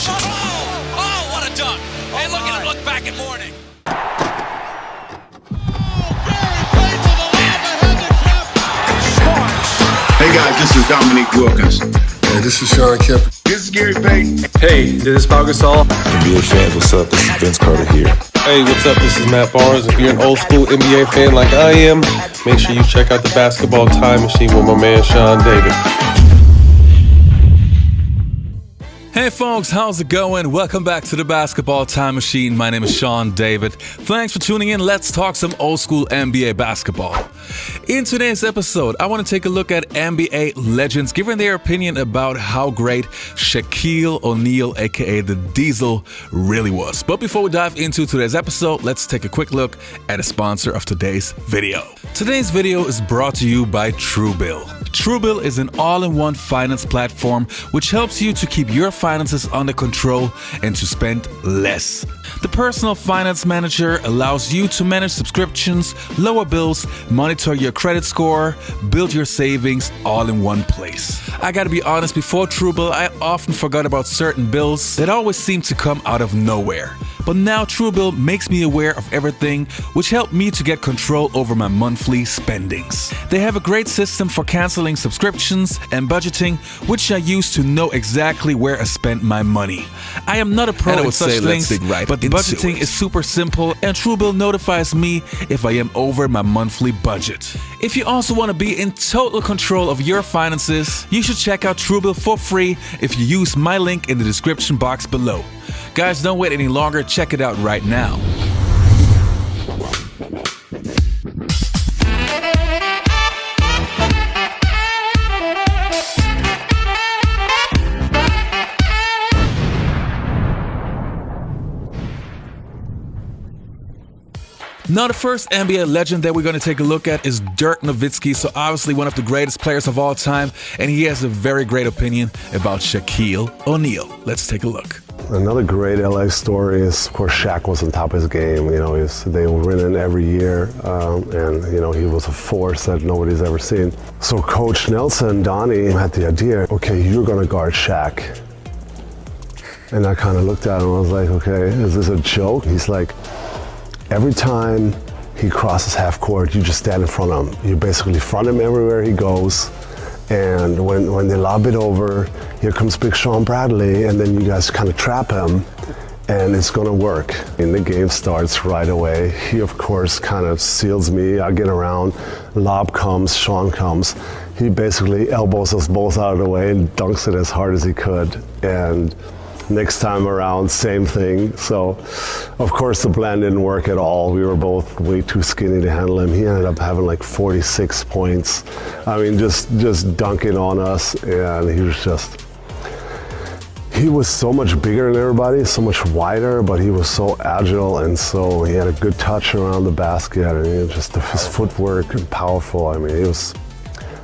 possession. Oh, what a dunk. Hey, look at him look back at Morning. Hey guys, this is Dominique Wilkins. Hey, this is Sean Kemp. This is Gary Payton. Hey, this is Pau Gasol. NBA fans, what's up? This is Vince Carter here. Hey, what's up? This is Matt Barnes. If you're an old school NBA fan like I am, make sure you check out the Basketball Time Machine with my man Sean David. Hey folks, how's it going? Welcome back to the Basketball Time Machine. My name is Sean David. Thanks for tuning in. Let's talk some old school NBA basketball. In today's episode, I want to take a look at NBA legends giving their opinion about how great Shaquille O'Neal, aka the Diesel, really was. But before we dive into today's episode, let's take a quick look at a sponsor of today's video. Today's video is brought to you by Truebill. Truebill is an all-in-one finance platform which helps you to keep your finances under control and to spend less. The personal finance manager allows you to manage subscriptions, lower bills, monitor your credit score, build your savings all in one place. I gotta be honest, before Truebill, I often forgot about certain bills that always seem to come out of nowhere. But now Truebill makes me aware of everything, which helped me to get control over my monthly spendings. They have a great system for canceling subscriptions and budgeting, which I use to know exactly where I spend my money. I am not a pro in such things, but the budgeting is super simple, and Truebill notifies me if I am over my monthly budget. If you also want to be in total control of your finances, you should check out Truebill for free if you use my link in the description box below. Guys, don't wait any longer, check it out right now. Now, the first NBA legend that we're going to take a look at is Dirk Nowitzki, so obviously one of the greatest players of all time, and he has a very great opinion about Shaquille O'Neal. Let's take a look. Another great LA story is, of course, Shaq was on top of his game. You know, they were winning every year, and, you know, he was a force that nobody's ever seen. So Coach Nelson, Donnie, had the idea, okay, you're going to guard Shaq. And I kind of looked at him and I was like, okay, is this a joke? He's like, every time he crosses half court, you just stand in front of him. You basically front him everywhere he goes. And when they lob it over, here comes Big Sean Bradley, and then you guys kind of trap him, and it's gonna work. And the game starts right away. He, of course, kind of seals me. I get around, lob comes, Sean comes. He basically elbows us both out of the way and dunks it as hard as he could. And next time around, same thing. So, of course, the plan didn't work at all. We were both way too skinny to handle him. He ended up having like 46 points. I mean, just dunking on us, and he was so much bigger than everybody, so much wider, but he was so agile, and so he had a good touch around the basket, and his footwork and powerful. I mean, he was.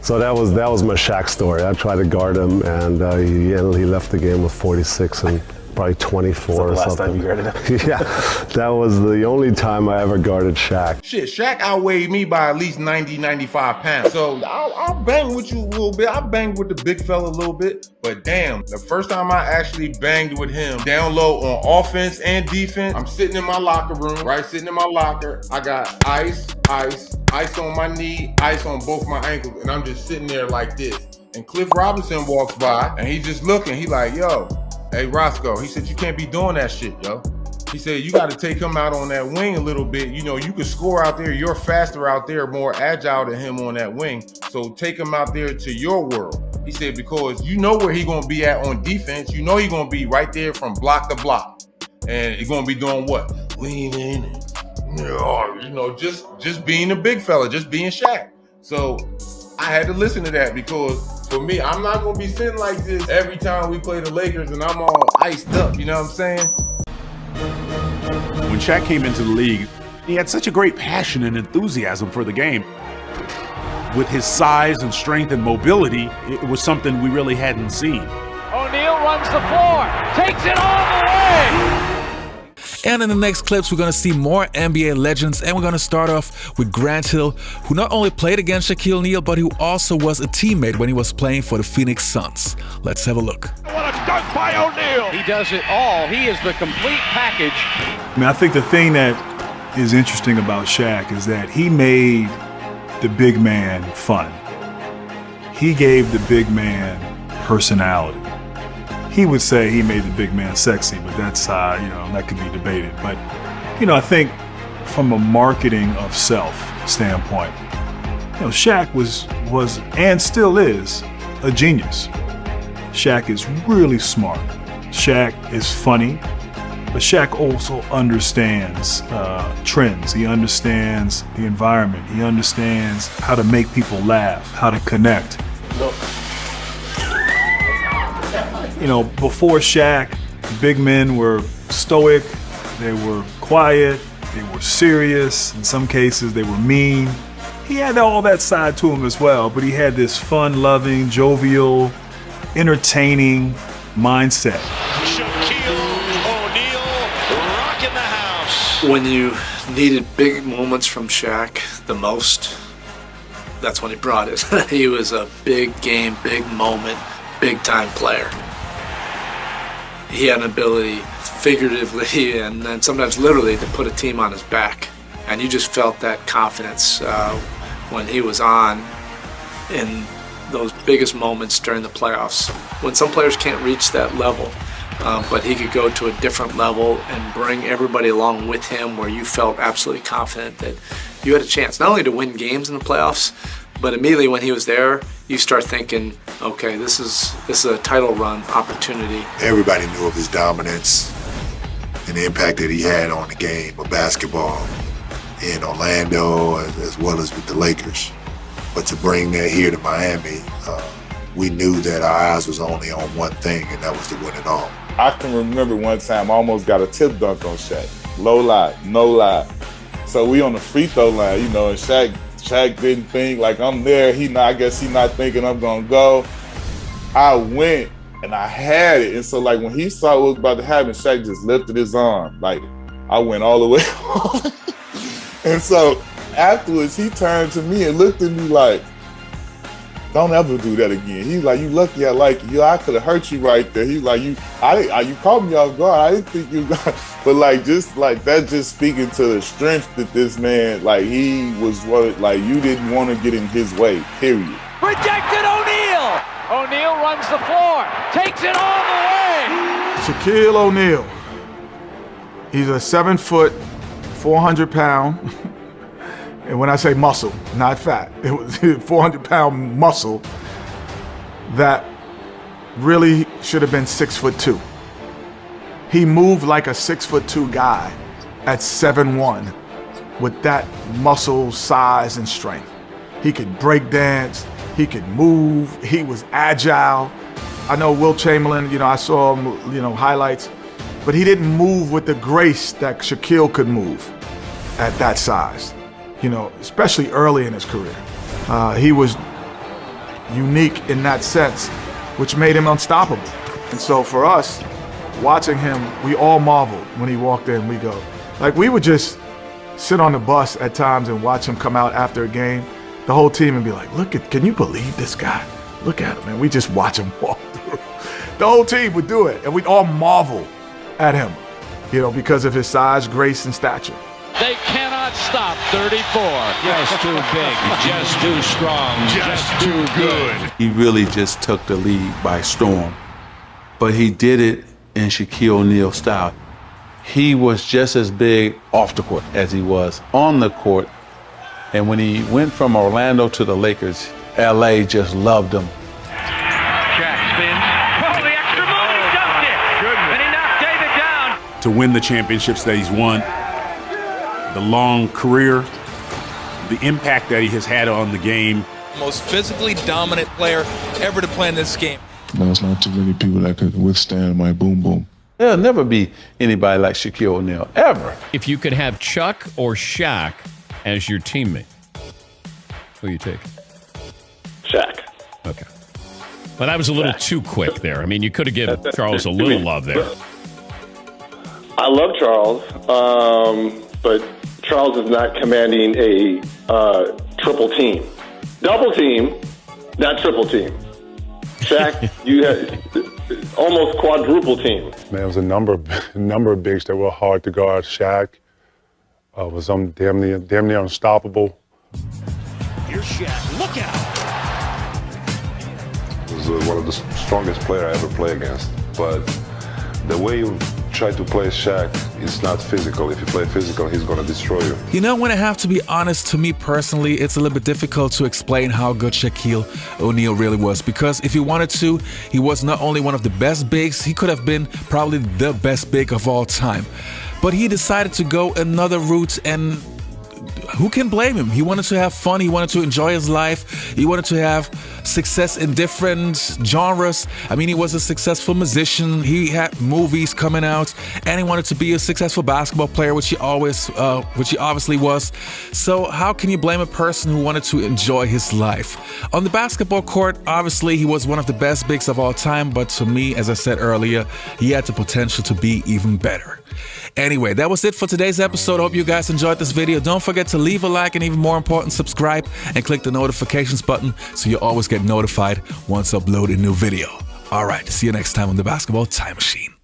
So that was my Shaq story. I tried to guard him, and he left the game with 46 and probably 24 or something. Last time you guarded him? Yeah, that was the only time I ever guarded Shaq. Shit, Shaq outweighed me by at least 90, 95 pounds. So I'll bang with you a little bit. I banged with the big fella a little bit. But damn, the first time I actually banged with him down low on offense and defense, I'm sitting in my locker room, right? Sitting in my locker. I got ice on my knee, ice on both my ankles, and I'm just sitting there like this. And Cliff Robinson walks by, and he's just looking. He like, yo, hey, Roscoe. He said, you can't be doing that shit, yo. He said, you got to take him out on that wing a little bit. You know, you can score out there. You're faster out there, more agile than him on that wing. So take him out there to your world. He said, because you know where he's going to be at on defense. You know he's going to be right there from block to block. And he's going to be doing what? Leaning and, you know, just being a big fella, just being Shaq. So I had to listen to that, because for me, I'm not going to be sitting like this every time we play the Lakers and I'm all iced up, you know what I'm saying? When Shaq came into the league, he had such a great passion and enthusiasm for the game. With his size and strength and mobility, it was something we really hadn't seen. O'Neal runs the floor, takes it all the way! And in the next clips, we're going to see more NBA legends, and we're going to start off with Grant Hill, who not only played against Shaquille O'Neal, but who also was a teammate when he was playing for the Phoenix Suns. Let's have a look. What a dunk by O'Neal! He does it all. He is the complete package. I mean, I think the thing that is interesting about Shaq is that he made the big man fun. He gave the big man personality. He would say he made the big man sexy, but that's, that could be debated. But, I think from a marketing of self standpoint, Shaq was and still is a genius. Shaq is really smart. Shaq is funny, but Shaq also understands trends. He understands the environment. He understands how to make people laugh, how to connect. Before Shaq, big men were stoic, they were quiet, they were serious. In some cases, they were mean. He had all that side to him as well, but he had this fun-loving, jovial, entertaining mindset. Shaquille O'Neal rocking the house. When you needed big moments from Shaq the most, that's when he brought it. He was a big game, big moment, big-time player. He had an ability, figuratively and then sometimes literally, to put a team on his back. And you just felt that confidence when he was on in those biggest moments during the playoffs. When some players can't reach that level, but he could go to a different level and bring everybody along with him, where you felt absolutely confident that you had a chance not only to win games in the playoffs, but immediately when he was there, you start thinking, okay, this is a title run opportunity. Everybody knew of his dominance and the impact that he had on the game of basketball in Orlando as well as with the Lakers. But to bring that here to Miami, we knew that our eyes was only on one thing, and that was to win it all. I can remember one time I almost got a tip dunk on Shaq. Low lie, no lie. So we on the free throw line, and Shaq didn't think like I'm there. I guess he not thinking I'm gonna go. I went and I had it, and so like when he saw what was about to happen, Shaq just lifted his arm. Like I went all the way home. And so afterwards, he turned to me and looked at me like, "Don't ever do that again." He's like, "You lucky I like you. I could have hurt you right there." He's like, "You caught me off guard. I didn't think you." But like, just like that, just speaking to the strength that this man, like he was, like you didn't want to get in his way. Period. Rejected O'Neal. O'Neal runs the floor, takes it all the way. Shaquille O'Neal. He's a 7 foot, 400 pound. And when I say muscle, not fat, it was 400-pound muscle that really should have been 6'2". He moved like a 6'2" guy at 7'1" with that muscle size and strength. He could break dance, he could move, he was agile. I know Will Chamberlain, I saw him, highlights, but he didn't move with the grace that Shaquille could move at that size. Especially early in his career. He was unique in that sense, which made him unstoppable. And so for us, watching him, we all marveled when he walked in. We would just sit on the bus at times and watch him come out after a game, the whole team, and be like, can you believe this guy? Look at him, man. We just watch him walk through. The whole team would do it, and we'd all marvel at him, because of his size, grace, and stature. They cannot stop 34. Just too big, just too strong, just too good. He really just took the league by storm. But he did it in Shaquille O'Neal style. He was just as big off the court as he was on the court. And when he went from Orlando to the Lakers, LA just loved him. Shaq spins. Oh, the extra move, he dunked it. Goodness. And he knocked David down. To win the championships that he's won, the long career, the impact that he has had on the game. Most physically dominant player ever to play in this game. There's not too many people that could withstand my boom boom. There'll never be anybody like Shaquille O'Neal, ever. If you could have Chuck or Shaq as your teammate, who you take? Shaq. Okay. But that was a little too quick there. I mean, you could have given Charles a little love there. I love Charles, but Charles is not commanding a triple team. Double team, not triple team. Shaq, you had almost quadruple team. Man, it was a number of bigs that were hard to guard. Shaq was damn near unstoppable. Here's Shaq. Look out! He was one of the strongest players I ever played against. But the way you try to play Shaq is not physical. If you play physical, he's going to destroy you. You know, when I have to be honest, to me personally, it's a little bit difficult to explain how good Shaquille O'Neal really was. Because if he wanted to, he was not only one of the best bigs, he could have been probably the best big of all time. But he decided to go another route, and who can blame him? He wanted to have fun. He wanted to enjoy his life. He wanted to have success in different genres. I mean, he was a successful musician. He had movies coming out, and he wanted to be a successful basketball player, which he obviously was. So how can you blame a person who wanted to enjoy his life? On the basketball court, obviously, he was one of the best bigs of all time. But to me, as I said earlier, he had the potential to be even better. Anyway, that was it for today's episode. Hope you guys enjoyed this video. Don't forget to leave a like, and even more important, subscribe and click the notifications button so you always get notified once I upload a new video. All right, see you next time on the Basketball Time Machine.